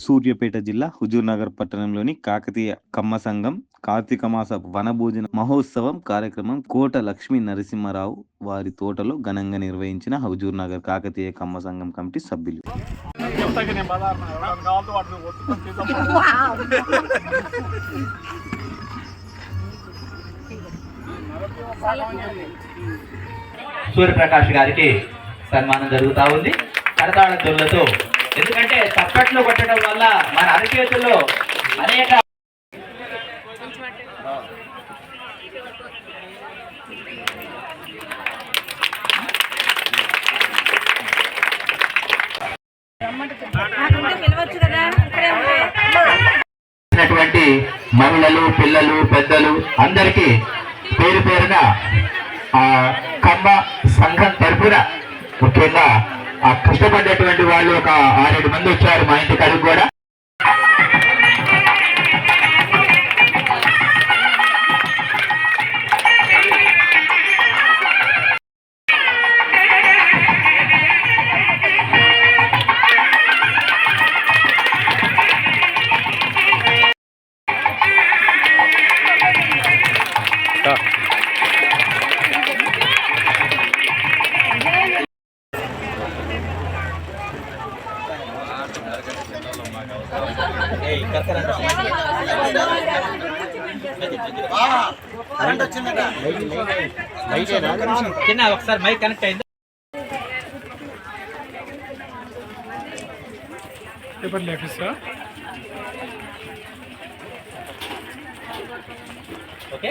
సూర్యాపేట జిల్లా హుజూర్నగర్ పట్టణంలోని కాకతీయ కమ్మ సంఘం కార్తీక మాస వనభోజన మహోత్సవం కార్యక్రమం కోట లక్ష్మీ నరసింహారావు వారి తోటలో ఘనంగా నిర్వహించిన హుజూర్నగర్ కాకతీయ కమ్మ సంఘం కమిటీ సభ్యులు. సూర్యప్రకాష్ గారికి సన్మానం జరుగుతూ ఉంది కరతాళ ధ్వనులతో. ఎందుకంటే తప్పట్లు కొట్టడం వల్ల మన అరచేతుల్లో అనేక మహిళలు, పిల్లలు, పెద్దలు అందరికీ పేరు పేరున కమ్మ సంఘం తరపున ముఖ్యంగా కష్టపడ్డటువంటి వాళ్ళు ఒక 6-7 మంది వచ్చారు మా ఇంటి కడుగు కూడా. ఒకసారి మైక్ కనెక్ట్ అయింది. ఓకే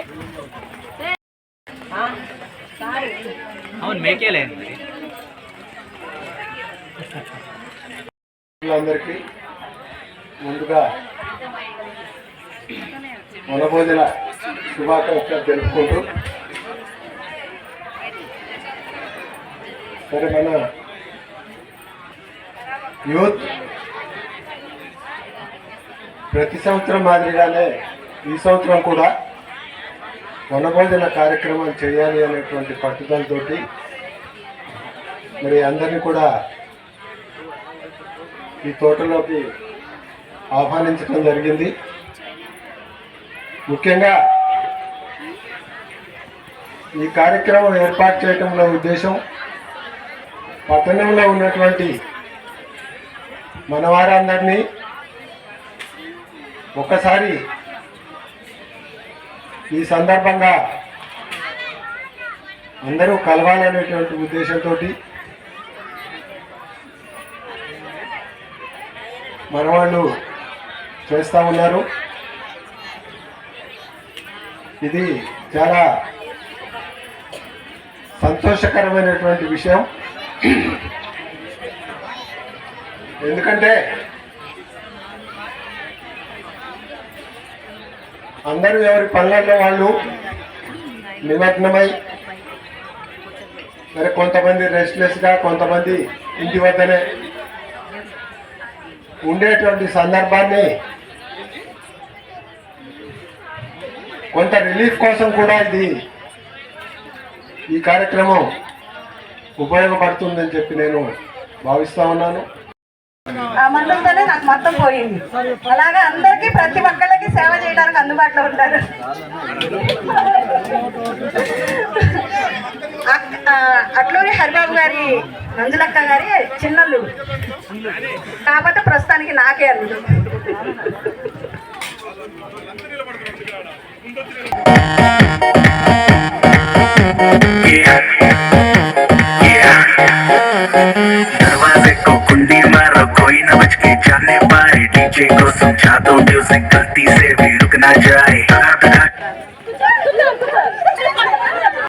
అవును మేకేలేండి. అందరికీ ముందుగా వనభోజన శుభాకాంక్షలు తెలుపుకుంటూ, సరే మన యూత్ ప్రతి సంవత్సరం మాదిరిగానే ఈ సంవత్సరం కూడా వనభోజన కార్యక్రమం చేయాలి అనేటువంటి పట్టుదలతోటి మరి అందరినీ కూడా ఈ తోటలోకి ఆహ్వానించడం జరిగింది. ముఖ్యంగా ఈ కార్యక్రమం ఏర్పాటు చేయడంలో ఉద్దేశం పట్టణంలో ఉన్నటువంటి మన వారందరినీ ఒక్కసారి ఈ సందర్భంగా అందరూ కలవాలనేటువంటి ఉద్దేశంతో మన వాళ్ళు చేస్తూ ఉన్నారు. ఇది చాలా సంతోషకరమైనటువంటి విషయం. ఎందుకంటే అందరూ ఎవరి పనులలో వాళ్ళు నిమగ్నమై, మరి కొంతమంది రెస్ట్లెస్గా, కొంతమంది ఇంటి వద్దనే ఉండేటువంటి సందర్భాన్ని కొంత రిలీఫ్ కోసం కూడా ఈ కార్యక్రమం ఉపయోగపడుతుందని చెప్పి నేను భావిస్తా ఉన్నాను. ఆ మందులతోనే నాకు మొత్తం పోయింది. అలాగే అందరికీ ప్రతి ఒక్కరికి సేవ చేయడానికి అందుబాటులో ఉంటారు. అట్లూరి హరిబాబు గారి మంజులక్క గారి చిన్నల్లు కాబట్టి ప్రస్తుతానికి నాకే అల్లుడు. दरवाजे को कुंडी मारो, कोई न बच के जाने पाए। डीजे को समझा दो म्यूजिक गलती से भी रुक ना जाए।